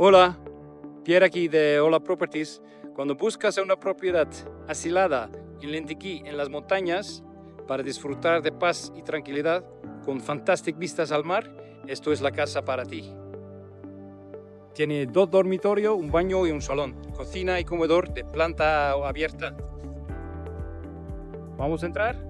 Hola, Pierre aquí de Hola Properties. Cuando buscas una propiedad aislada en Lentequí, en las montañas, para disfrutar de paz y tranquilidad, con fantásticas vistas al mar, esto es la casa para ti. Tiene 2 dormitorios, un baño y un salón, cocina y comedor de planta abierta. ¿Vamos a entrar?